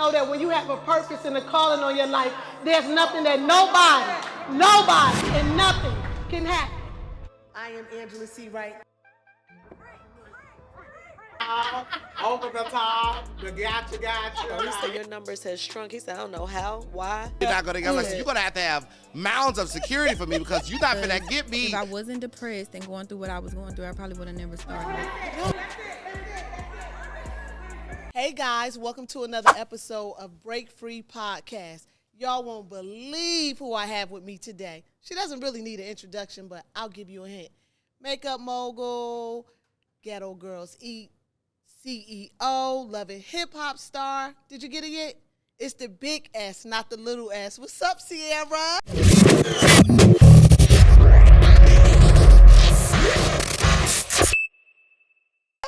know that when you have a purpose and a calling on your life, there's nothing that nobody, and nothing can happen. I am Angela C. Wright. Over the top, the gotcha. He said your numbers has shrunk. He said, I don't know how, why. You're not gonna get you're gonna have to have mounds of security for me because you're not gonna get me. If I wasn't depressed and going through what I was going through, I probably would have never started. Hey guys, welcome to another episode of Break Free Podcast. Y'all won't believe who I have with me today. She doesn't really need an introduction, but I'll give you a hint. Makeup mogul, Ghetto Girls Eat, CEO, loving hip-hop star. Did you get it yet? It's the big S, not the little S. What's up, Sierra?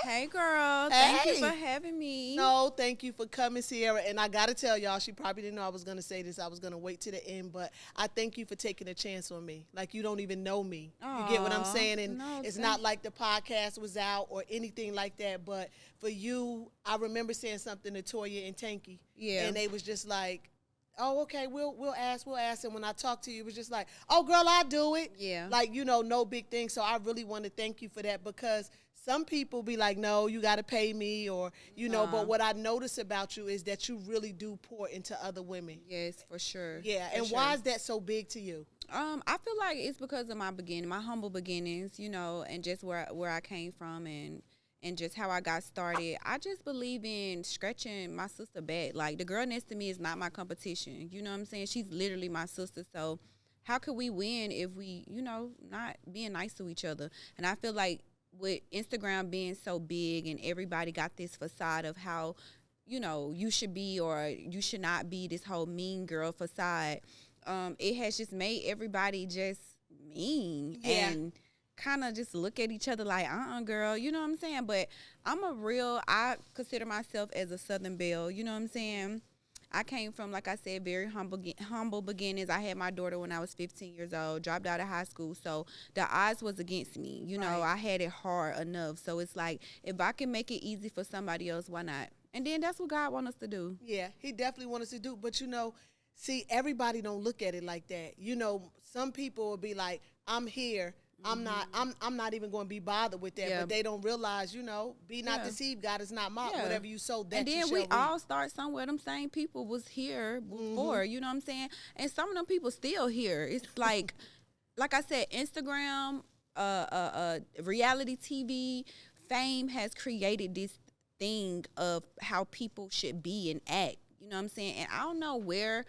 Hey, girl. Thank you for having me. No, thank you for coming, Sierra. And I got to tell y'all, she probably didn't know I was going to say this. I was going to wait to the end. But I thank you for taking a chance on me. Like, you don't even know me. You get what I'm saying? And it's not like the podcast was out or anything like that. But for you, I remember saying something to Toya and Tanky. Yeah. And they was just like, oh, okay, we'll ask. And when I talked to you, it was just like, oh, girl, I'll do it. Yeah. Like, you know, no big thing. So I really want to thank you for that because some people be like, no, you got to pay me or, you know, but what I notice about you is that you really do pour into other women. Yes, for sure. Yeah, and why is that so big to you? I feel like it's because of my humble beginnings, you know, and just where I came from and just how I got started. I just believe in stretching my sister back. Like, the girl next to me is not my competition. You know what I'm saying? She's literally my sister. So how could we win if we, you know, not being nice to each other? And I feel like with Instagram being so big and everybody got this facade of how, you know, you should be or you should not be, this whole mean girl facade, it has just made everybody just mean and kind of just look at each other like, girl, you know what I'm saying? But I consider myself as a Southern belle, you know what I'm saying? I came from, like I said, very humble beginnings. I had my daughter when I was 15 years old, dropped out of high school. So the odds was against me. You know, I had it hard enough. So it's like, if I can make it easy for somebody else, why not? And then that's what God wants us to do. Yeah, he definitely wants us to do. But, you know, see, everybody don't look at it like that. You know, some people will be like, I'm here. I'm not even going to be bothered with that, but they don't realize, you know, be not deceived. God is not mocked. Whatever you sow, that you shall reap. And then we all start somewhere. Them same people was here before, you know what I'm saying? And some of them people still here. It's like I said, Instagram, reality TV, fame has created this thing of how people should be and act. You know what I'm saying? And I don't know where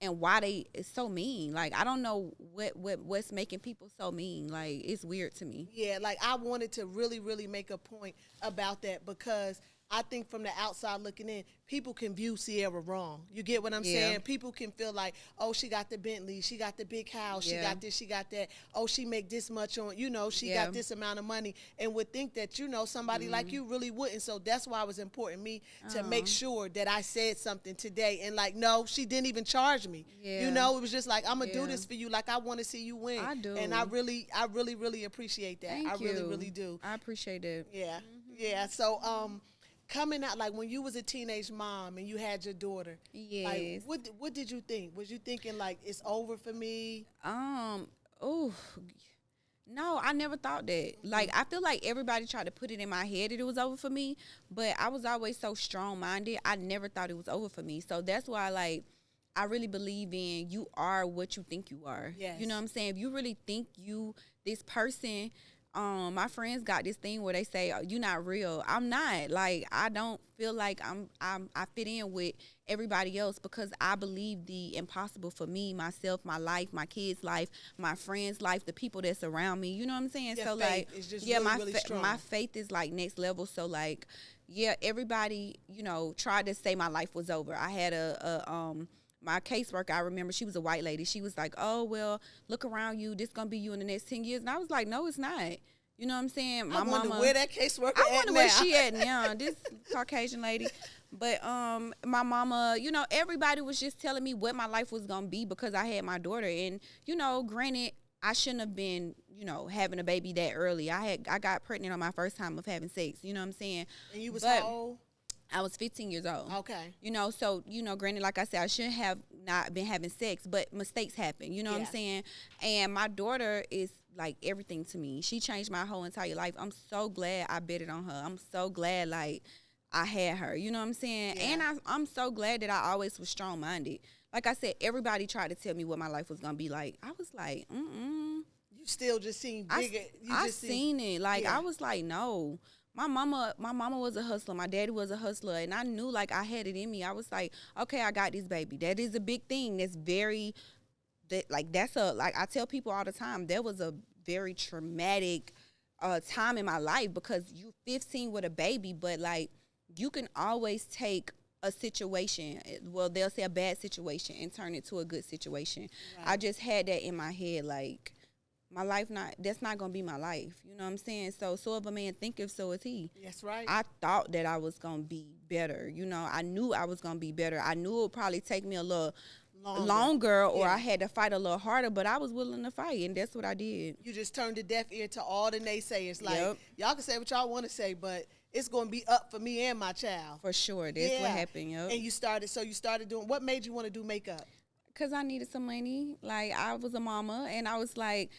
and why they is so mean. Like, I don't know what's making people so mean. Like, it's weird to me. Yeah, like, I wanted to really, really make a point about that because I think from the outside looking in, people can view Sierra wrong. You get what I'm saying? People can feel like, oh, she got the Bentley, she got the big house, she got this, she got that. Oh, she make this much on, you know, she got this amount of money, and would think that, you know, somebody like you really wouldn't. So that's why it was important me to make sure that I said something today. And like, no, she didn't even charge me. You know, it was just like, I'm gonna do this for you. Like, I want to see you win. I do, and I really appreciate that. Thank you. Really do. I appreciate it. Yeah, yeah. So coming out, like when you was a teenage mom and you had your daughter, like, what did you think? Was you thinking like, it's over for me? No, I never thought that. Like, I feel like everybody tried to put it in my head that it was over for me, but I was always so strong-minded. I never thought it was over for me. So that's why, like, I really believe in you are what you think you are. Yes. You know what I'm saying? If you really think you this person, my friends got this thing where they say, oh, you're not real. I'm not. Like, I don't feel like I fit in with everybody else because I believe the impossible for me, myself, my life, my kids' life, my friends' life, the people that's around me. You know what I'm saying? So like, my faith is like next level. So like, yeah, everybody, you know, tried to say my life was over. I had my caseworker, I remember, she was a white lady. She was like, oh, well, look around you. This going to be you in the next 10 years. And I was like, no, it's not. You know what I'm saying? I wonder where that caseworker I wonder where now. she at now, this Caucasian lady. But my mama, you know, everybody was just telling me what my life was going to be because I had my daughter. And, you know, granted, I shouldn't have been, you know, having a baby that early. I got pregnant on my first time of having sex. You know what I'm saying? And you was how old? I was 15 years old. Okay. You know, so, you know, granted, like I said, I shouldn't have not been having sex, but mistakes happen. You know what I'm saying? And my daughter is like everything to me. She changed my whole entire life. I'm so glad I betted on her. I'm so glad, like, I had her. You know what I'm saying? Yeah. And I'm so glad that I always was strong-minded. Like I said, everybody tried to tell me what my life was going to be like. I was like, You still just seen bigger. I seen it. Like, I was like, no. My mama was a hustler. My daddy was a hustler. And I knew, like, I had it in me. I was like, okay, I got this baby. That is a big thing. That's like, I tell people all the time, that was a very traumatic time in my life because you 15 with a baby, but, like, you can always take a situation, well, they'll say a bad situation, and turn it to a good situation. Right. I just had that in my head, like, my life that's not gonna be my life. You know what I'm saying? So if a man thinketh, so is he. That's right. I thought that I was gonna be better. You know, I knew I was gonna be better. I knew it would probably take me a little longer or I had to fight a little harder, but I was willing to fight, and that's what I did. You just turned a deaf ear to all the naysayers. Like, y'all can say what y'all want to say, but it's going to be up for me and my child. For sure. That's what happened, And you started doing, what made you want to do makeup? Because I needed some money. Like, I was a mama, and I was like,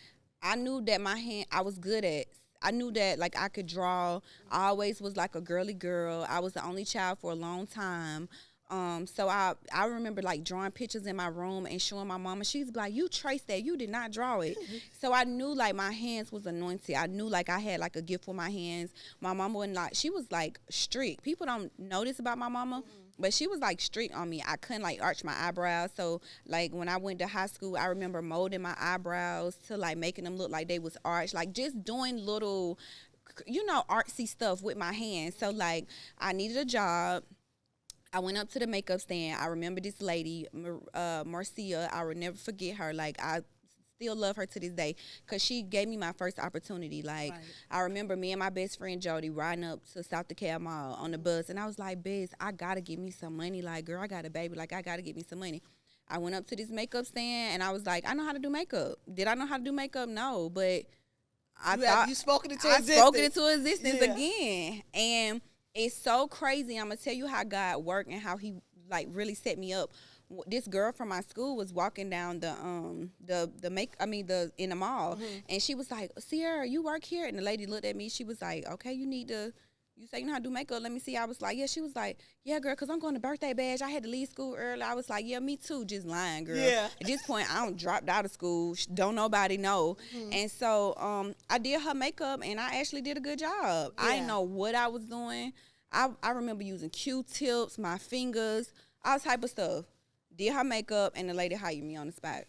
I knew that I was good at. I knew that, like, I could draw. I always was, like, a girly girl. I was the only child for a long time. So I remember, like, drawing pictures in my room and showing my mama. She's like, you traced that. You did not draw it. So I knew, like, my hands was anointed. I knew, like, I had, like, a gift with my hands. My mama wasn't, like, she was, like, strict. People don't know this about my mama. But she was, like, strict on me. I couldn't, like, arch my eyebrows. So, like, when I went to high school, I remember molding my eyebrows to, like, making them look like they was arched. Like, just doing little, you know, artsy stuff with my hands. So, like, I needed a job. I went up to the makeup stand. I remember this lady, Marcia. I would never forget her. Like, I still love her to this day because she gave me my first opportunity. Like, I remember me and my best friend Jody riding up to South DeKalb Mall on the bus, and I was like, Biz, I got to get me some money. Like, girl, I got a baby. Like, I got to get me some money. I went up to this makeup stand, and I was like, I know how to do makeup. Did I know how to do makeup? No, but you spoken it to existence. I spoke it into existence again. And it's so crazy. I'm going to tell you how God worked and how he, like, really set me up. This girl from my school was walking down in the mall, and she was like, Sierra, you work here? And the lady looked at me. She was like, okay, you say you know how to do makeup. Let me see. I was like, yeah. She was like, yeah, girl, because I'm going to birthday bash. I had to leave school early. I was like, yeah, me too. Just lying, girl. Yeah. At this point, I dropped out of school. Don't nobody know. And so I did her makeup, and I actually did a good job. I didn't know what I was doing. I remember using Q-tips, my fingers, all type of stuff. Did her makeup, and the lady hired me on the spot.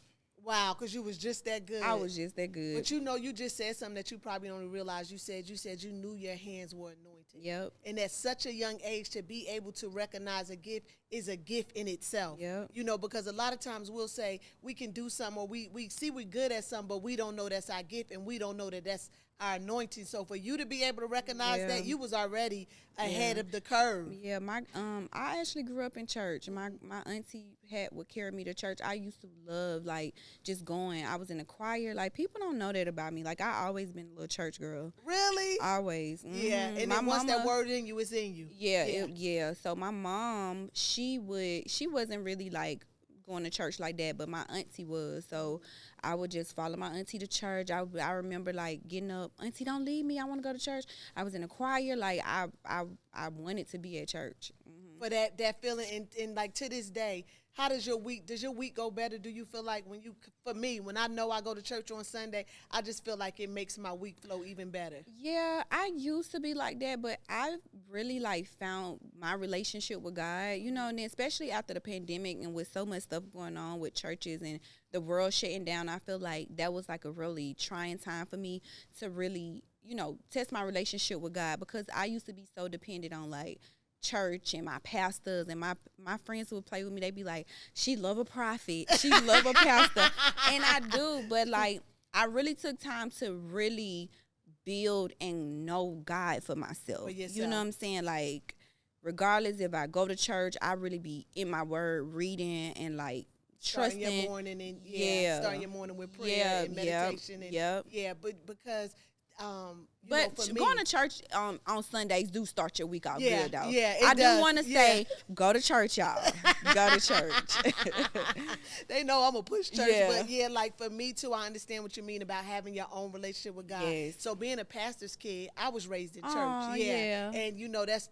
Wow, because you was just that good. I was just that good. But you know, you just said something that you probably don't realize. You said you knew your hands were anointed. Yep. And at such a young age to be able to recognize a gift is a gift in itself. Yep. You know, because a lot of times we'll say we can do something, or we see we're good at something, but we don't know that's our gift, and we don't know that that's our anointing. So for you to be able to recognize that, you was already ahead of the curve. Yeah, I actually grew up in church. My auntie would carry me to church. I used to love, like, just going. I was in a choir. Like, people don't know that about me. Like, I always been a little church girl. Really? Always. Yeah. And then once that word in you, it's in you. Yeah. So my mom, she wasn't really, like, going to church like that, but my auntie was. So I would just follow my auntie to church. I remember, like, getting up, auntie, don't leave me, I want to go to church. I was in a choir. Like, I wanted to be at church. For that feeling, and like, to this day, how does your week go better? Do you feel like when I know I go to church on Sunday, I just feel like it makes my week flow even better? Yeah, I used to be like that, but I really, like, found my relationship with God, you know, and then especially after the pandemic and with so much stuff going on with churches and the world shutting down, I feel like that was, like, a really trying time for me to really, you know, test my relationship with God, because I used to be so dependent on, like, church and my pastors, and my friends would play with me. They'd be like, she love a prophet, she love a pastor. And I do, but, like, I really took time to really build and know God for myself. You know what I'm saying? Like, regardless if I go to church, I really be in my word, reading and, like, trusting. Starting your morning with prayer and meditation. But because But for me, going to church on Sundays do start your week off Yeah, good, though. yeah, it I does. do want to say, go to church, y'all. Go to church. they know I'm a push church, Yeah. but yeah, like for me too, I understand what you mean about having your own relationship with God. Yes. So being a pastor's kid, I was raised in church. Aw, yeah. And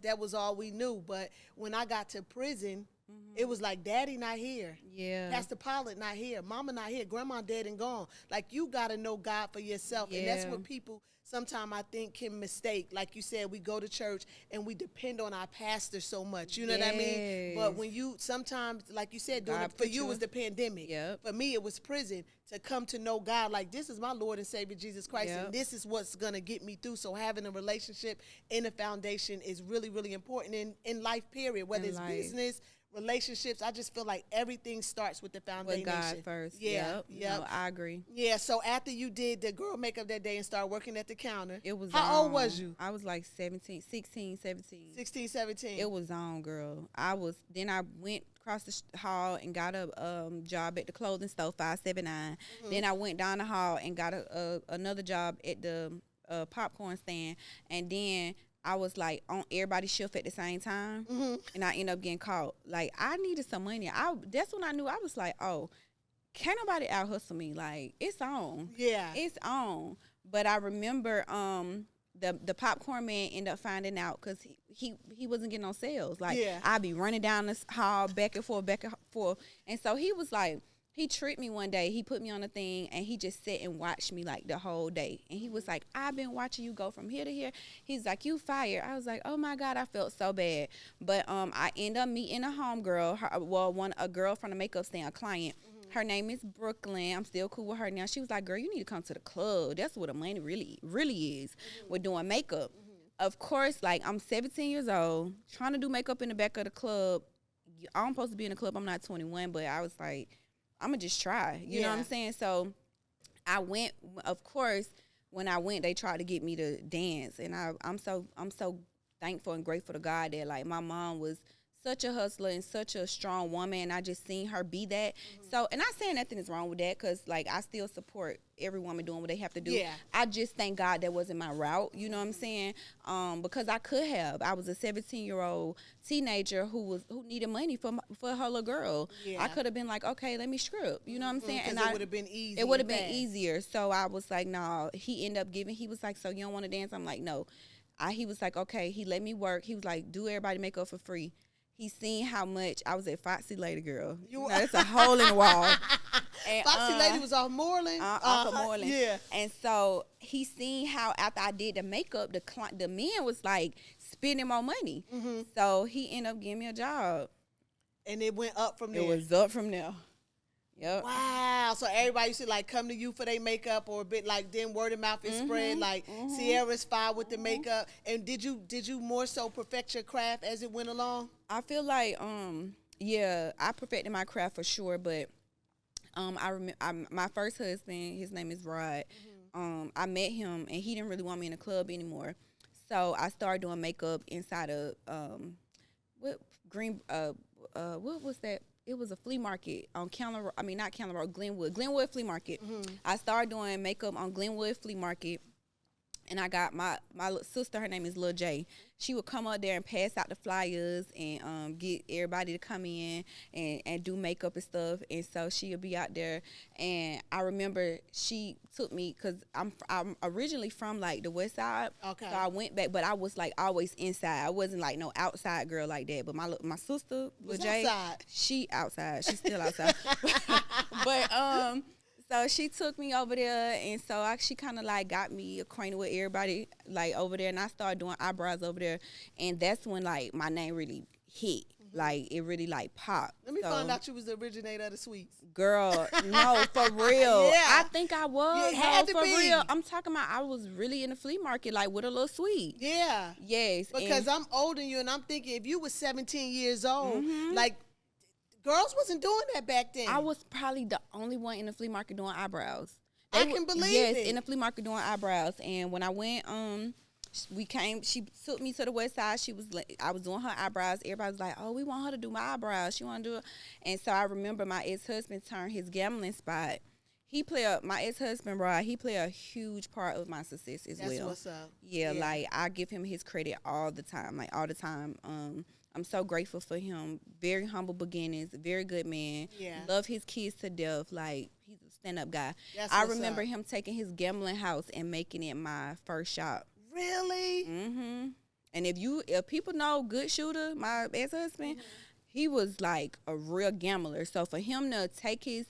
that was all we knew. But when I got to prison, it was like Daddy not here. Yeah. Pastor Pilot not here. Mama not here. Grandma dead and gone. Like you gotta know God for yourself. And that's Yeah. what people sometimes I think can mistake. Like you said, we go to church and we depend on our pastor so much. You know what I mean? But when you sometimes, like you said, God for put you you it was in- the pandemic. Yep. For me, it was prison. To come to know God, like this is my Lord and Savior Jesus Christ, Yep. and this is what's gonna get me through. So having a relationship in a foundation is really, really important in life. Period. Whether In it's life. business, relationships, I just feel like everything starts with the foundation. With God first. Yeah. Yep. No, I agree. Yeah. So after you did the girl makeup that day and started working at the counter, It was how old on. was you? I was like 16, 17. 16, 17. It was on, girl. Then I went across the hall and got a job at the clothing store, 579. Then I went down the hall and got another job at the popcorn stand. And then I was like on everybody's shift at the same time, and I ended up getting caught. Like I needed some money. That's when I knew. I was like, oh, can't nobody out hustle me. Like it's on. Yeah. It's on. But I remember the popcorn man ended up finding out because he wasn't getting no sales. Like Yeah. I'd be running down this hall back and forth, and so he was like. He tricked me one day. He put me on a thing, and he just sat and watched me, like, the whole day. And he was like, I've been watching you go from here to here. He's like, you fired. I was like, oh, my God, I felt so bad. But I ended up meeting a homegirl, a girl from the makeup stand, a client. Her name is Brooklyn. I'm still cool with her now. She was like, girl, you need to come to the club. That's what the money really, really is with doing makeup. Of course, like, I'm 17 years old, trying to do makeup in the back of the club. I'm supposed to be in the club. I'm not 21, but I was like, I'm going to just try. You know what I'm saying? So I went, of course, when I went, they tried to get me to dance. And I'm so thankful and grateful to God that, like, my mom was such a hustler and such a strong woman, and I just seen her be that. So, and not saying nothing is wrong with that, because, like, I still support every woman doing what they have to do. Yeah. I just thank God that wasn't my route, you know what I'm saying? Because I could have. I was a 17-year-old teenager who needed money for her little girl. Yeah. I could have been like, okay, let me script, you know what I'm saying? Because it would have been easy. It would have and been fast. easier. So I was like, no. He ended up giving. He was like, so you don't want to dance? I'm like, no. He was like, okay. He let me work. He was like, do everybody makeup for free. He seen how much I was at Foxy Lady, girl. You know, it's a hole in the wall. And, Foxy Lady was off Moreland. Off of Moreland. Yeah. And so he seen how after I did the makeup, the men was like spending more money. So he ended up giving me a job. And it went up from there. It was up from there. Yep. Wow. So everybody used to like come to you for their makeup, or a bit like then word of mouth is spread, like Sierra's fine with the makeup. And did you more so perfect your craft as it went along? I feel like I perfected my craft for sure, but I remember my first husband, his name is Rod. I met him and he didn't really want me in the club anymore. So I started doing makeup inside of what was that? It was a flea market on Glenwood Flea Market. I started doing makeup on Glenwood Flea Market, and I got my little sister, her name is Lil J. She would come up there and pass out the flyers and get everybody to come in and do makeup and stuff. And so she would be out there. And I remember she took me, because I'm originally from, like, the west side. Okay. So I went back, but I was, like, always inside. I wasn't, like, no outside girl like that. But my sister, Lil J, outside. she outside. She's still outside. But, so she took me over there, and so she kind of, like, got me acquainted with everybody, like, over there, and I started doing eyebrows over there, and that's when, like, my name really hit. Like, it really, like, popped. Let me find out you was the originator of the sweets. Girl, no, for real. Yeah. I think I was. It had though, to for be. real. I'm talking about I was really in the flea market, like, with a little sweet. Yeah. Yes. Because I'm older than you, and I'm thinking if you was 17 years old, like, girls wasn't doing that back then. I was probably the only one in the flea market doing eyebrows. I can believe yes, it. in the flea market doing eyebrows. And when I went, she took me to the west side. I was doing her eyebrows. Everybody was like, oh, we want her to do my eyebrows. She want to do it. And so I remember my ex-husband turned his gambling spot. my ex-husband, Rod, he play a huge part of my success as well. That's what's up. Yeah, like I give him his credit all the time, I'm so grateful for him. Very humble beginnings, very good man. Yeah. Love his kids to death. Like, he's a stand-up guy. I remember him taking his gambling house and making it my first shop. Really? Mm-hmm. And if people know Good Shooter, my ex-husband, he was like a real gambler. So for him to take his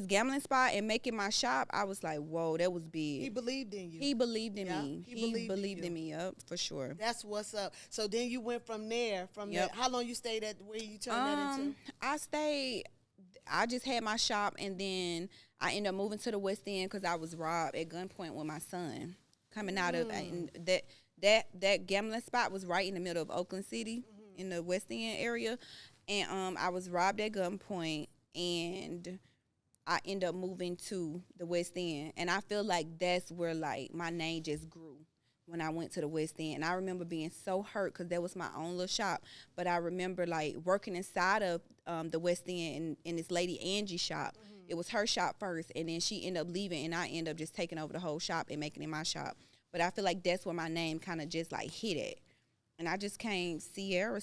gambling spot and make it my shop, I was like, whoa, that was big. He believed in you. He believed in me. He believed in me, for sure. That's what's up. So then you went from there, how long you stayed at where you turned that into? I just had my shop, and then I ended up moving to the West End because I was robbed at gunpoint with my son coming out of and that gambling spot was right in the middle of Oakland City in the West End area, and I was robbed at gunpoint, and I ended up moving to the West End, and I feel like that's where like my name just grew when I went to the West End. And I remember being so hurt because that was my own little shop, but I remember like working inside of the West End in this lady Angie shop. It was her shop first, and then she ended up leaving, and I ended up just taking over the whole shop and making it my shop. But I feel like that's where my name kind of just like hit it. And I just came Sierra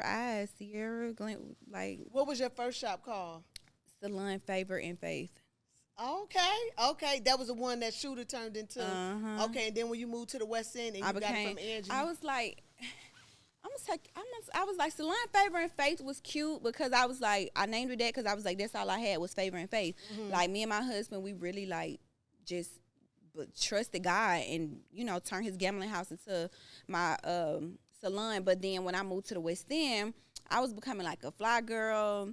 Eyes, Sierra Glenn, like. What was your first shop called? Salon, Favor, and Faith. Okay. That was the one that Shooter turned into. Okay, and then when you moved to the West End and you got it from Angie. I was like, I was like, Salon, Favor, and Faith was cute because I was like, I named it that because I was like, that's all I had was Favor and Faith. Like, me and my husband, we really like just trusted God and, turned his gambling house into my salon. But then when I moved to the West End, I was becoming like a fly girl.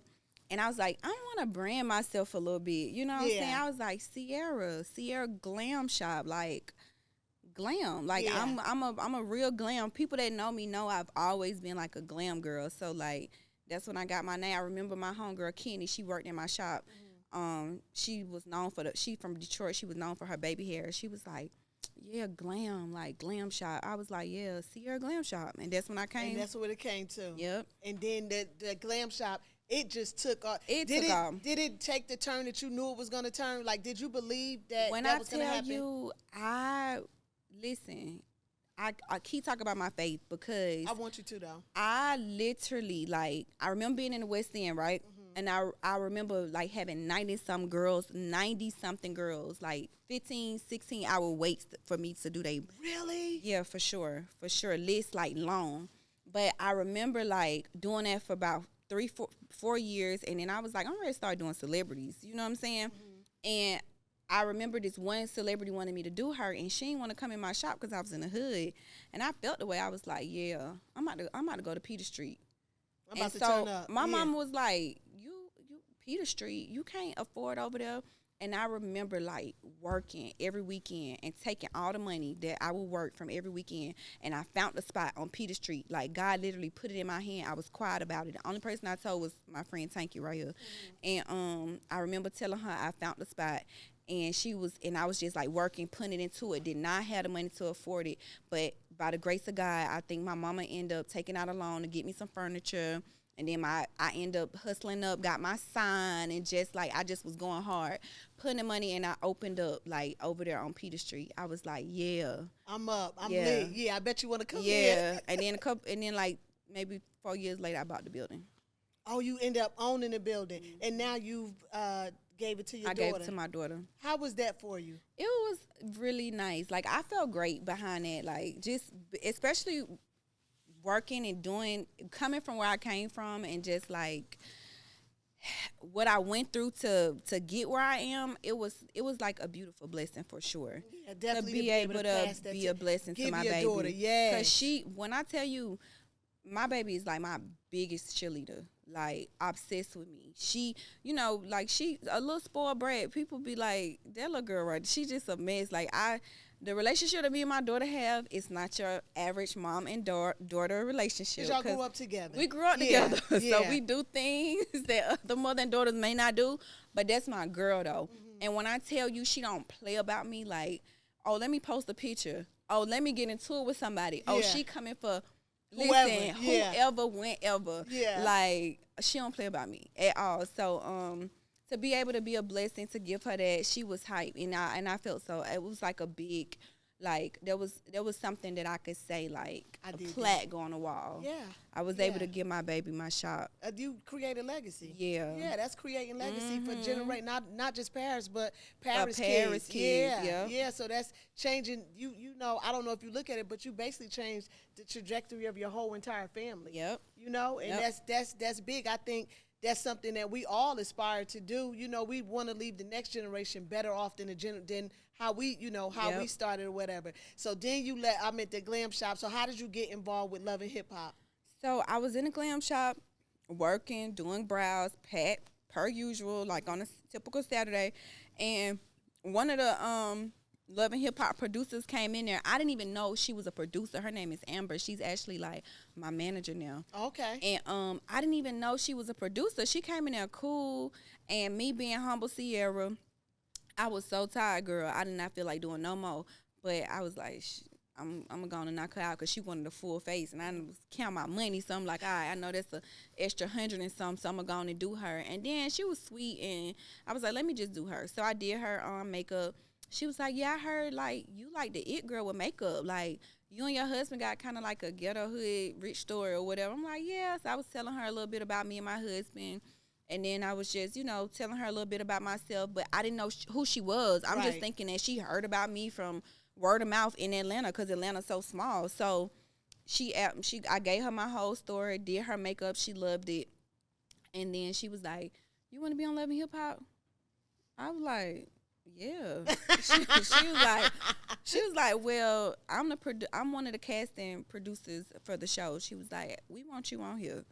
And I was like, I want to brand myself a little bit. You know what I'm saying? I was like, Sierra Glam Shop, like glam. Like I'm a real glam. People that know me know I've always been like a glam girl. So like that's when I got my name. I remember my homegirl Kenny, she worked in my shop. She was known she from Detroit. She was known for her baby hair. She was like, yeah, glam, like glam shop. I was like, yeah, Sierra Glam Shop. And that's when I came. And that's what it came to. Yep. And then the glam shop, it just took off. Did it take the turn that you knew it was going to turn? Like, did you believe that that was going to happen? When I tell you, I keep talking about my faith because I want you to, though. I literally, like, I remember being in the West End, right? And I remember, like, having 90-something girls, like 15, 16-hour waits for me to do they. Really? Yeah, for sure. List, like, long. But I remember, like, doing that for about 4 years, and then I was like, I'm ready to start doing celebrities. You know what I'm saying? And I remember this one celebrity wanted me to do her, and she didn't want to come in my shop because I was in the hood. And I felt the way. I was like, yeah, I'm about to go to Peter Street. I'm about to turn up. My mama was like, you Peter Street, you can't afford over there. And I remember, like, working every weekend and taking all the money that I would work from every weekend. And I found the spot on Peter Street. Like, God literally put it in my hand. I was quiet about it. The only person I told was my friend Tanky right here. And I remember telling her I found the spot. And I was just, like, working, putting it into it. Did not have the money to afford it. But by the grace of God, I think my mama ended up taking out a loan to get me some furniture. And then I ended up hustling up, got my sign, and just, like, I just was going hard, putting the money, and I opened up, like, over there on Peter Street. I was like, yeah. I'm up. I'm lit. Yeah, I bet you want to come in. Yeah. And then, like, maybe 4 years later, I bought the building. Oh, you end up owning the building. And now you've gave it to your daughter. I gave it to my daughter. How was that for you? It was really nice. Like, I felt great behind it. Like, just, especially working and coming from where I came from, and just like what I went through to get where I am, it was like a beautiful blessing for sure. Yeah, definitely to be able to be a blessing to my baby. Daughter, yeah. Because when I tell you, my baby is like my biggest cheerleader, like obsessed with me. She, like she a little spoiled brat. People be like, that little girl right, she just a mess. Like the relationship that me and my daughter have is not your average mom and daughter relationship. Because y'all grew up together. We grew up together. So we do things that other mother and daughters may not do. But that's my girl, though. And when I tell you she don't play about me, like, oh, let me post a picture. Oh, let me get into it with somebody. Oh, she coming for, whoever, whenever. Yeah. Like, she don't play about me at all. So, to be able to be a blessing, to give her that, she was hype, and I felt so. It was like a big, like there was something that I could say, like a plaque on the wall. Yeah, I was able to give my baby my shot. You create a legacy. Yeah, that's creating legacy for generate not just Paris, but Paris kids. Yeah. So that's changing. You know, I don't know if you look at it, but you basically changed the trajectory of your whole entire family. Yep. You know, and that's big. I think that's something that we all aspire to do. You know, we want to leave the next generation better off than than how we, we started or whatever. So then I'm at the glam shop. So how did you get involved with Love and Hip Hop? So I was in a glam shop, working, doing brows, pat, per usual, like on a typical Saturday. And one of the Love and Hip Hop producers came in there. I didn't even know she was a producer. Her name is Amber. She's actually like my manager now. Okay. And I didn't even know she was a producer. She came in there cool, and me being humble Sierra, I was so tired, girl. I did not feel like doing no more. But I was like, I'm going to knock her out because she wanted a full face. And I was count my money. So I'm like, all right, I know that's an extra 100 and something, so I'm going to do her. And then she was sweet, and I was like, let me just do her. So I did her makeup. She was like, yeah, I heard, like, you like the it girl with makeup. Like, you and your husband got kind of like a ghetto hood rich story or whatever. I'm like, yeah. So I was telling her a little bit about me and my husband. And then I was just, telling her a little bit about myself. But I didn't know who she was. I'm just thinking that she heard about me from word of mouth in Atlanta because Atlanta's so small. So I gave her my whole story, did her makeup. She loved it. And then she was like, you want to be on Love and Hip Hop? I was like, yeah. she was like, well, I'm one of the casting producers for the show. She was like, we want you on here.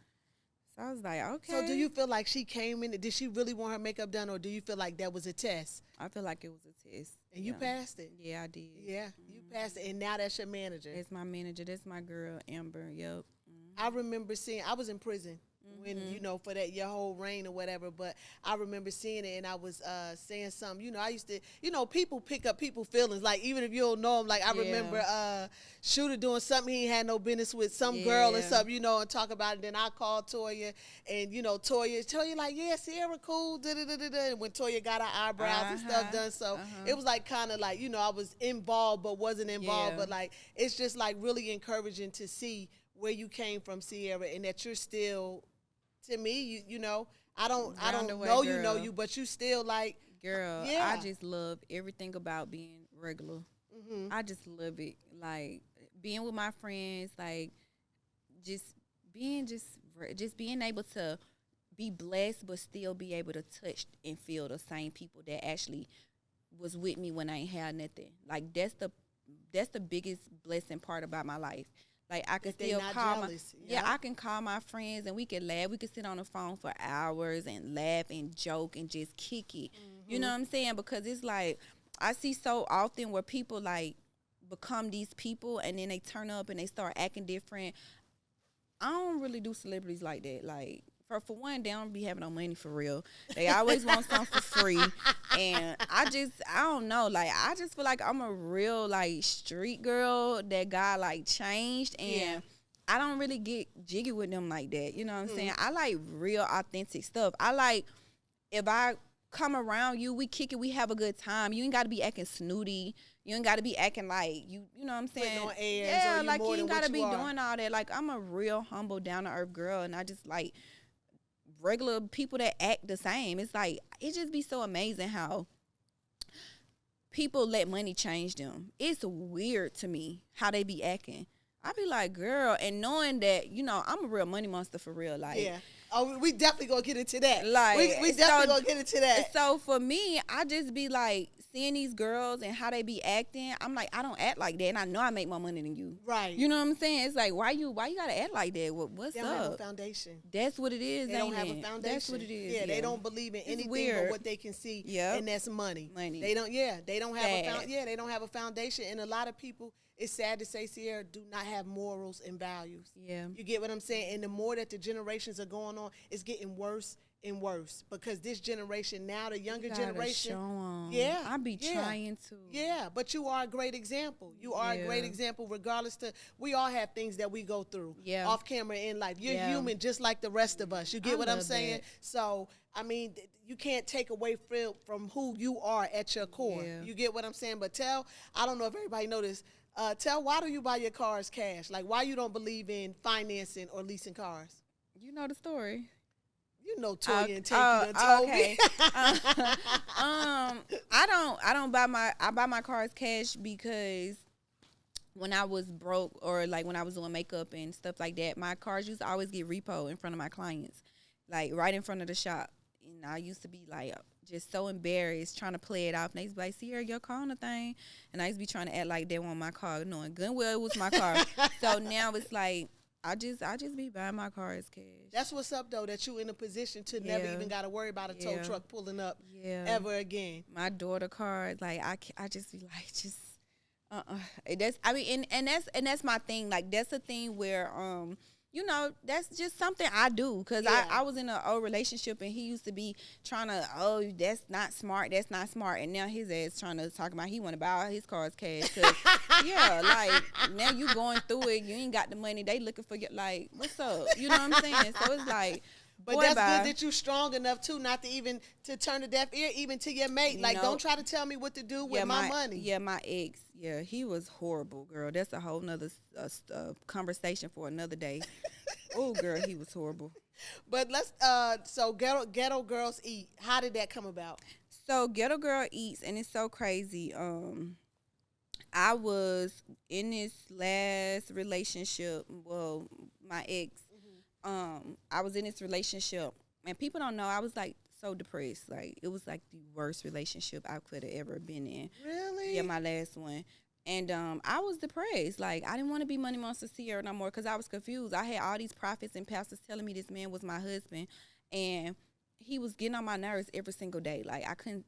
So I was like, okay. So do you feel like she came in, did she really want her makeup done, or do you feel like that was a test? I feel like it was a test. And you passed it? Yeah, I did. Yeah, you passed it, and now that's your manager. That's my manager. That's my girl, Amber. Yep. I remember I was in prison when, for that, your whole reign or whatever, but I remember seeing it, and I was saying something. I used to, people pick up people's feelings, like, even if you don't know them. Like, I remember Shooter doing something he had no business with, some girl or something, and talk about it. Then I called Toya, and, Toya like, yeah, Sierra cool, da-da-da-da-da. And when Toya got her eyebrows and stuff done, so it was like kind of like, I was involved but wasn't involved, but like, it's just like really encouraging to see where you came from, Sierra, and that you're still, to me, I don't know you know you, but you still like, girl, I just love everything about being regular. I just love it. Like, being with my friends, like, just being able to be blessed, but still be able to touch and feel the same people that actually was with me when I ain't had nothing. Like, that's the biggest blessing part about my life. Like, I can still call I can call my friends and we can laugh. We can sit on the phone for hours and laugh and joke and just kick it. You know what I'm saying? Because it's like, I see so often where people like become these people and then they turn up and they start acting different. I don't really do celebrities like that. Like, for one, they don't be having no money for real. They always want something for free. And I don't know. Like, I just feel like I'm a real, like, street girl that God, like, changed. And I don't really get jiggy with them like that. You know what I'm saying? I like real, authentic stuff. I like, if I come around you, we kick it, we have a good time. You ain't got to be acting snooty. You ain't got to be acting like, you know what I'm saying? On airs, yeah, like, you ain't got to be doing all that. Like, I'm a real humble, down-to-earth girl, and I just, like, regular people that act the same. It's like, it just be so amazing how people let money change them. It's weird to me how they be acting. I be like, girl, and knowing that, I'm a real money monster for real. Like, yeah. Oh, we definitely gonna get into that. Like, we definitely gonna get into that. So for me, I just be like, seeing these girls and how they be acting, I'm like, I don't act like that, and I know I make more money than you. Right. You know what I'm saying? It's like, why you gotta act like that? What's they up? They don't have a foundation. That's what it is. They don't have a foundation. That's what it is. Yeah, they don't believe in anything but what they can see, and that's money. They don't. Yeah, they don't have they don't have a foundation, and a lot of people. It's sad to say, Sierra, do not have morals and values. Yeah. You get what I'm saying? And the more that the generations are going on, it's getting worse and worse because this generation now, the younger gotta generation, show 'em. yeah, I be yeah. trying to. Yeah, but you are a great example. You are a great example, regardless to we all have things that we go through off camera in life. You're human just like the rest of us. You get what I'm saying? So I mean, you can't take away from who you are at your core. Yeah. You get what I'm saying? But I don't know if everybody know this. Why do you buy your cars cash? Like, why you don't believe in financing or leasing cars? You know the story. You know, Toya and Tanky done told me. I buy my cars cash because when I was broke or like when I was doing makeup and stuff like that, my cars used to always get repo in front of my clients, like right in front of the shop. And I used to be like just so embarrassed trying to play it off. And they used to be like, Sierra, your car on the thing. And I used to be trying to act like they want my car, knowing good and well it was my car. So now it's like, I just be buying my cars cash. That's what's up though, that you in a position to never even got to worry about a tow truck pulling up ever again. My daughter cars, like I just be like that's I mean and that's my thing. Like that's a thing where you know, that's just something I do because I was in an old relationship and he used to be trying to, that's not smart, and now his ass trying to talk about he want to buy all his cars cash. Like now you going through it, you ain't got the money, they looking for you, like what's up? You know what I'm saying? So it's like, but that's good that you strong enough too, not to even to turn a deaf ear even to your mate. Like don't try to tell me what to do with my money. Yeah, my ex. Yeah, he was horrible, girl. That's a whole nother conversation for another day. Oh, girl, he was horrible. But let's so Ghetto Girls Eat. How did that come about? So Ghetto Girl Eats, and it's so crazy. I was in this last relationship. Well, my ex. I was in this relationship, and people don't know I was like so depressed. Like it was like the worst relationship I could have ever been in. Really? Yeah, my last one. And I was depressed. Like I didn't want to be Money Monster Sierra no more because I was confused. I had all these prophets and pastors telling me this man was my husband, and he was getting on my nerves every single day. Like I couldn't.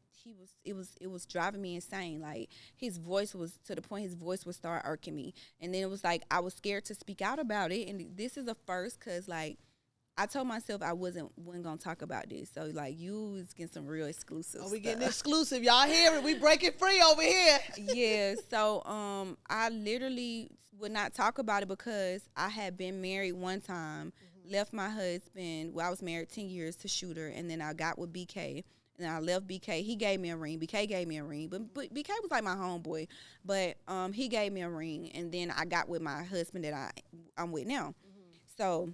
It was driving me insane. Like his voice was to the point his voice would start irking me, and then it was like I was scared to speak out about it. And this is a first because like I told myself I wasn't gonna talk about this. So like you was getting some real exclusive. We getting exclusive, y'all hear it? We breaking free over here. Yeah. So I literally would not talk about it because I had been married one time, left my husband. Well, I was married 10 years to Shooter, and then I got with BK. And I left BK. He gave me a ring. BK gave me a ring. But BK was like my homeboy. But he gave me a ring. And then I got with my husband that I'm with now. So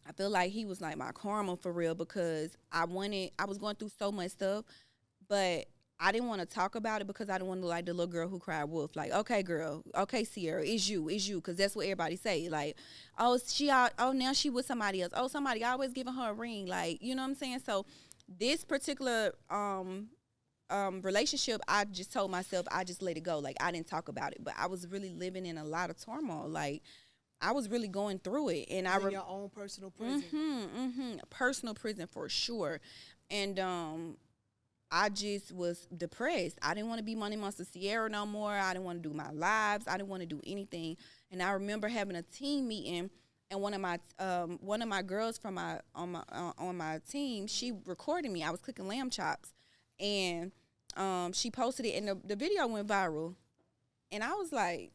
I feel like he was like my karma for real because I was going through so much stuff. But I didn't want to talk about it because I didn't want to look like the little girl who cried wolf. Like, okay, girl. Okay, Sierra, it's you. Because that's what everybody say. Like, now she with somebody else. Oh, somebody always giving her a ring. Like, you know what I'm saying? So this particular relationship, I just told myself I just let it go. Like I didn't talk about it, but I was really living in a lot of turmoil. Like I was really going through it, and in your own personal prison. Personal prison for sure. And I just was depressed. I didn't want to be Money Monster Sierra no more. I didn't want to do my lives. I didn't want to do anything. And I remember having a team meeting. And one of my girls from on my team, she recorded me. I was cooking lamb chops, and she posted it, and the video went viral. And I was like,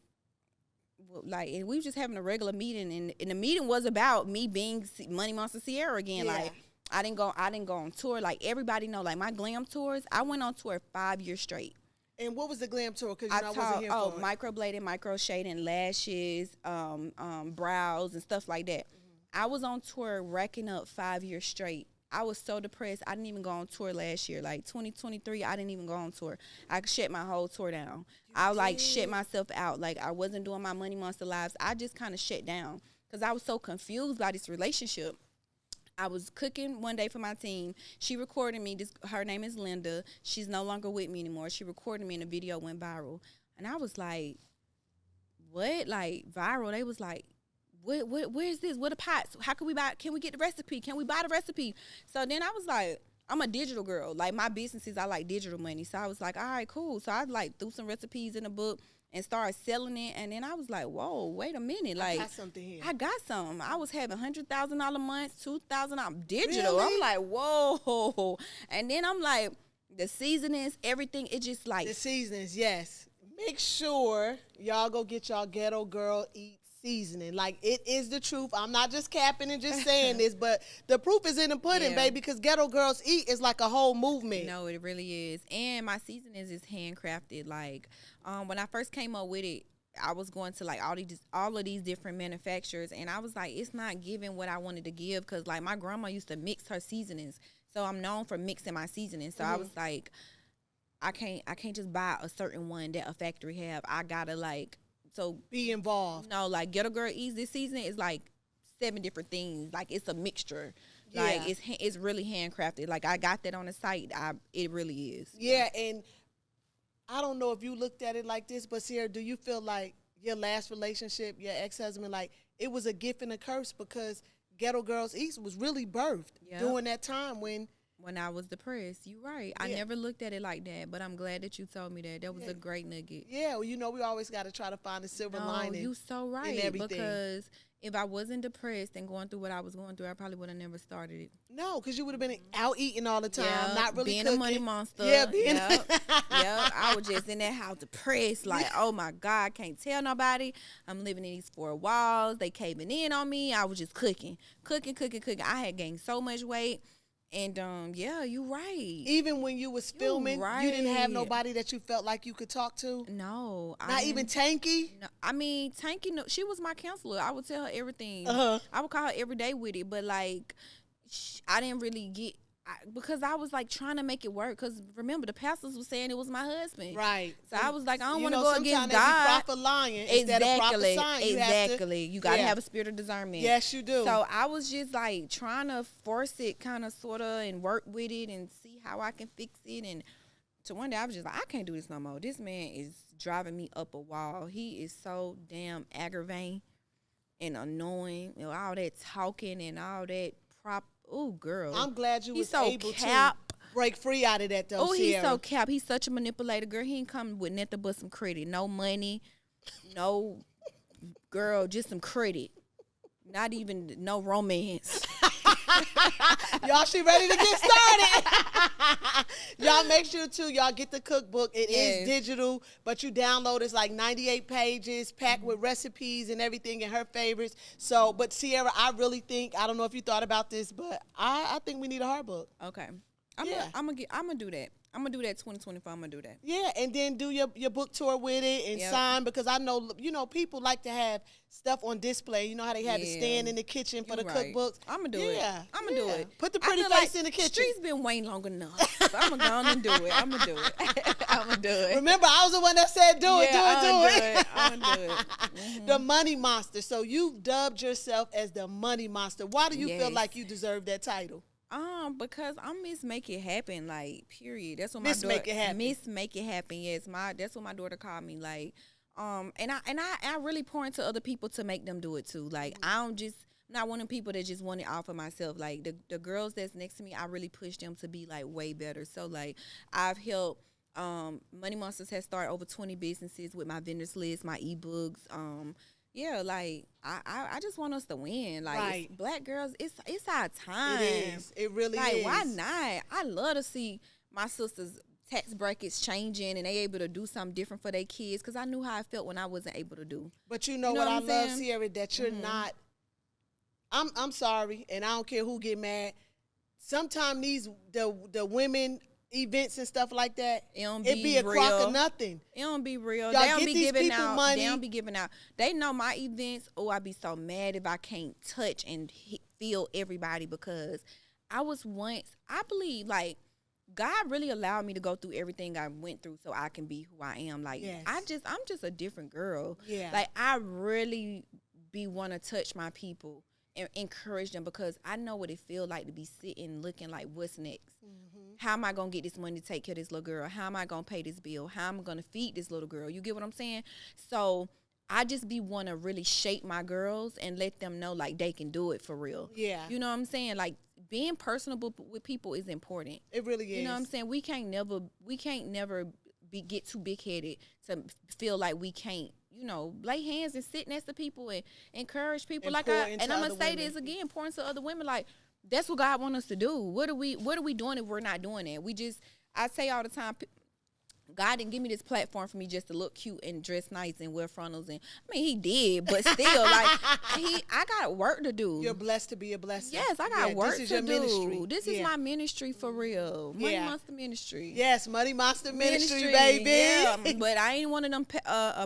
and we were just having a regular meeting, and the meeting was about me being Money Monster Sierra again. Yeah. Like I didn't go on tour. Like everybody know, like my glam tours, I went on tour 5 years straight. And what was the glam tour? Because I wasn't here for it. Microblading, micro shading, lashes, brows, and stuff like that. I was on tour racking up 5 years straight. I was so depressed. I didn't even go on tour last year. Like 2023, I didn't even go on tour. I shut my whole tour down. I shut myself out. Like I wasn't doing my Money Monster lives. I just kind of shut down because I was so confused by this relationship. I was cooking one day for my team. She recorded me. Her name is Linda. She's no longer with me anymore. She recorded me and the video went viral. And I was like, what? Like viral? They was like, where's this? What a pots? How can we buy? Can we get the recipe? Can we buy the recipe? So then I was like, I'm a digital girl. Like my businesses, I like digital money. So I was like, all right, cool. So I like threw some recipes in a book and started selling it. And then I was like, whoa, wait a minute. Like, I got something here. I got something. I was having $100,000 months, $2,000 digital. Really? I'm like, whoa. And then I'm like, the seasonings, everything, it just like. The seasonings, yes. Make sure y'all go get y'all Ghetto Girl Eat seasoning. Like, it is the truth. I'm not just capping and just saying this, but the proof is in the pudding, Yeah. baby, because Ghetto Girls Eat is like a whole movement. No, it really is. And my seasonings is handcrafted. Like, when I first came up with it, I was going to like all of these different manufacturers, and I was like, it's not giving what I wanted to give, because like my grandma used to mix her seasonings, so I'm known for mixing my seasonings. So I was like, I can't just buy a certain one that a factory have. I gotta like be involved. No, like Ghetto Girl Eats this season is like 7 different things. Like, it's a mixture. Like, it's really handcrafted. Like, I got that on the site. It really is. Yeah, and I don't know if you looked at it like this, but Sierra, do you feel like your last relationship, your ex-husband, like it was a gift and a curse, because Ghetto Girls Eat was really birthed during that time when I was depressed. You're right. I never looked at it like that, but I'm glad that you told me that. That was a great nugget. Yeah, well, you know, we always got to try to find a silver lining. You so right. Because if I wasn't depressed and going through what I was going through, I probably would have never started it. No, because you would have been out eating all the time, not really being cooking. a money monster. Yeah, being I was just in that house depressed, like, oh my God, I can't tell nobody. I'm living in these 4 walls. They caving in on me. I was just cooking. I had gained so much weight. And you're right. Even when you was filming, you didn't have nobody that you felt like you could talk to? No. Not even Tanky? No, I mean, Tanky, no, she was my counselor. I would tell her everything. I would call her every day with it. But, like, I didn't really get, because I was, like, trying to make it work. Because, remember, the pastors were saying it was my husband. Right. So I was like, I don't want to go against God. Sometimes prophet lying instead of prophet lying. Exactly. You got to have a spirit of discernment. Yes, you do. So I was just, like, trying to force it kind of, sort of, and work with it and see how I can fix it. And to one day, I was just like, I can't do this no more. This man is driving me up a wall. He is so damn aggravating and annoying. You know, all that talking and all that oh, girl. I'm glad you was so able to break free out of that, though, Sierra. He's so cap. He's such a manipulator, girl. He ain't come with nothing but some credit. No money, no, girl, just some credit. Not even no romance. Y'all, she ready to get started. Y'all make sure, too, y'all get the cookbook. It is digital, but you download it's like 98 pages packed with recipes and everything and her favorites. So, but Sierra, I really think, I don't know if you thought about this, but I think we need a hard book. Okay. I'm gonna do that. I'm gonna do that 2024. I'm gonna do that. Yeah, and then do your book tour with it and sign, because I know, you know, people like to have stuff on display. You know how they have to stand in the kitchen for the cookbooks. I'm gonna do it. I'm gonna do it. Put the pretty face in the kitchen. Streets been waiting long enough. So I'm gonna go on and do it. I'm gonna do it. I'm gonna do it. Remember, I was the one that said do it. I'm gonna do it. Mm-hmm. The money monster. So you've dubbed yourself as the money monster. Why do you feel like you deserve that title? Because I'm Miss Make It Happen, like, period. That's what Miss my daughter, Make It Happen. Miss Make It Happen. Yes, that's what my daughter called me. Like, and I really pour into other people to make them do it too. Like, I'm not one of the people that just want it all for myself. Like, the girls that's next to me, I really push them to be like way better. So like, I've helped. Money Monsters has started over 20 businesses with my vendors list, my ebooks. Yeah, like, I just want us to win. Like, Black girls, it's our time. It is. It really is. Like, why not? I love to see my sisters' tax brackets changing and they able to do something different for their kids, because I knew how I felt when I wasn't able to do. But you know what I love, Sierra, that you're not, I'm sorry, and I don't care who get mad. Sometimes the women events and stuff like that, it be a crock of nothing. It don't be real. Y'all they don't get be these giving people out money. They don't be giving out. They know my events. Oh, I be so mad if I can't touch and feel everybody, because I was once, I believe, like, God really allowed me to go through everything I went through so I can be who I am. Like, I'm just a different girl. Yeah. Like, I really want to touch my people and encourage them, because I know what it feels like to be sitting looking like, what's next? How am I going to get this money to take care of this little girl? How am I going to pay this bill? How am I going to feed this little girl? You get what I'm saying? So I just want to really shape my girls and let them know, like, they can do it for real. Yeah. You know what I'm saying? Like, being personable with people is important. It really is. You know what I'm saying? We can't never get too big headed to feel like we can't, lay hands and sit next to people and encourage people. And I'm gonna say this again, pour into other women. Like, that's what God wants us to do. What are we doing if we're not doing it? I say all the time, God didn't give me this platform for me just to look cute and dress nice and wear frontals. And I mean, he did, but still, like, I got work to do. You're blessed to be a blessing. Yes, I got work to do. Ministry. This is my ministry for real. Money Monster Ministry. Yes, Money Monster Ministry, baby. Yeah, but I ain't one of them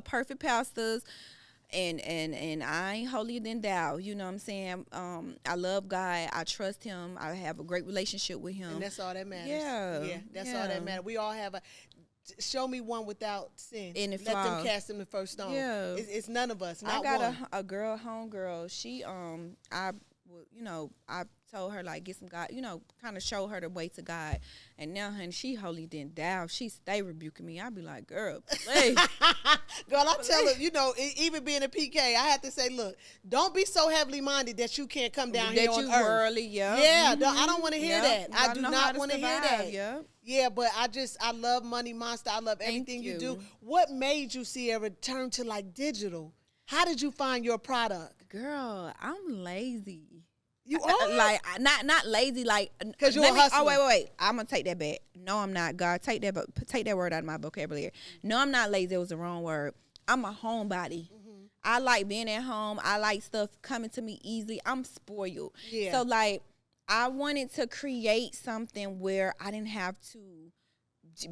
perfect pastors. And I ain't holier than thou. You know what I'm saying? I love God. I trust him. I have a great relationship with him. And that's all that matters. Yeah. That's all that matters. We all have show me one without sin. Let them cast them the first stone. Yeah. It's none of us. Not I got one. a girl, homegirl. She I told her, like, get some God, kind of show her the way to God. And now, honey, she holy then thou. She stay rebuking me. I be like, girl, please. Girl, I tell her, even being a PK, I have to say, look, don't be so heavily minded that you can't come down here on earth. Worldly, Yeah, I don't want to hear that. I do not want to hear that. Yeah, but I love Money Monster. I love everything you do. What made you, Sierra, turn to, like, digital? How did you find your product? Girl, I'm lazy. You are? Like, not lazy, like, because you're a hustler. Oh, wait. I'm going to take that back. No, I'm not. God, take that word out of my vocabulary. No, I'm not lazy. It was the wrong word. I'm a homebody. Mm-hmm. I like being at home. I like stuff coming to me easily. I'm spoiled. Yeah. So, like, I wanted to create something where I didn't have to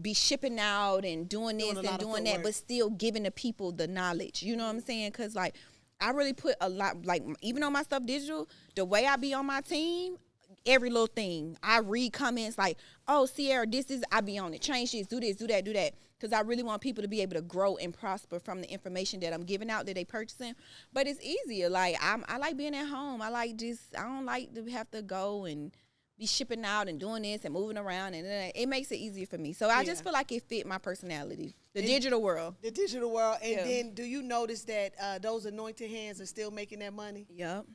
be shipping out and doing this and doing that, but still giving the people the knowledge. You know what I'm saying? Because, like, I really put a lot, like, even on my stuff digital, the way I be on my team, every little thing. I read comments like, oh, Sierra, I be on it. Change this, do this, do that, do that. Because I really want people to be able to grow and prosper from the information that I'm giving out that they purchasing. But it's easier. Like, I like being at home. I don't like to have to go and be shipping out and doing this and moving around. And it makes it easier for me. So I just feel like it fit my personality. The digital world. The digital world. And then do you notice that those anointed hands are still making that money? Yep.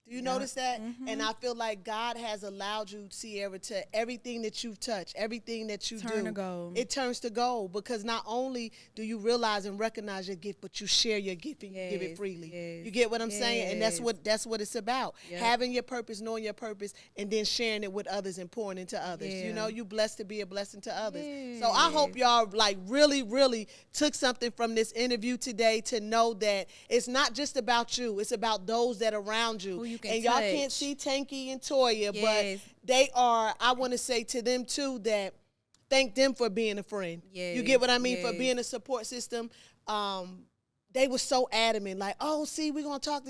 Do you notice that? Mm-hmm. And I feel like God has allowed you, Sierra, to everything that you've touched, everything that you do, to gold. It turns to gold, because not only do you realize and recognize your gift, but you share your gift and you give it freely. Yes. You get what I'm saying? And that's what it's about. Yep. Having your purpose, knowing your purpose, and then sharing it with others and pouring into others. Yeah. You blessed to be a blessing to others. Yeah. So I hope y'all, like, really, really took something from this interview today to know that it's not just about you. It's about those that are around you. And y'all can't see Tanky and Toya, but they are, I want to say to them too, that thank them for being a friend. You get what I mean? For being a support system. They were so adamant, like, oh, see, we're going to talk.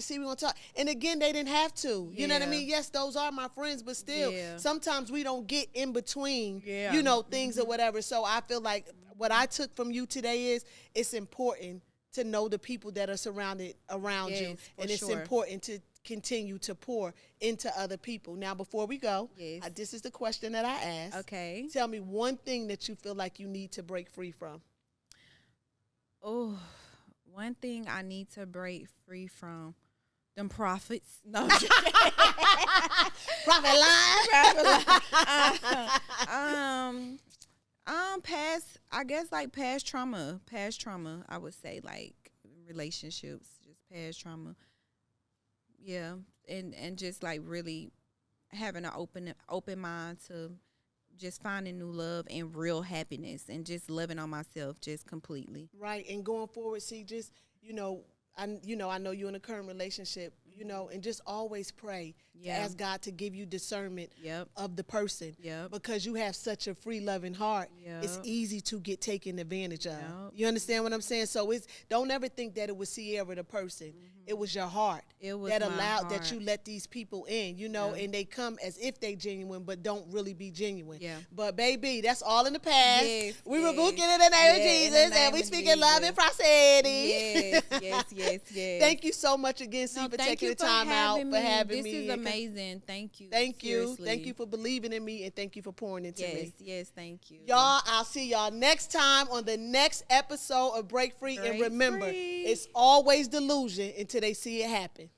And again, they didn't have to. You know what I mean? Yes, those are my friends, but still, sometimes we don't get in between, things or whatever. So I feel like what I took from you today is it's important to know the people that are surrounded around you. And it's important to continue to pour into other people. Now, before we go, this is the question that I asked. Okay. Tell me one thing that you feel like you need to break free from. Oh, one thing I need to break free from. Them prophets. No. Prophet line. Past trauma, I would say, like, relationships, just past trauma. Yeah, and just, like, really having an open mind to just finding new love and real happiness and just loving on myself just completely. Right, and going forward, see, just, I know you're in a current relationship, and just always pray. Ask God to give you discernment of the person. Because you have such a free, loving heart. It's easy to get taken advantage of. You understand what I'm saying? So don't ever think that it was Sierra the person. It was your heart that allowed that you let these people in, and they come as if they genuine, but don't really be genuine. But baby, that's all in the past. We rebuke it in the name of Jesus, and we speak in love and prosperity. Yes. Thank you so much again, C, for taking the time out, for having me. This is amazing. Thank you. Thank you. Thank you for believing in me, and thank you for pouring into me. Yes, thank you. Y'all, I'll see y'all next time on the next episode of Break Free. And remember, it's always delusion until they see it happen.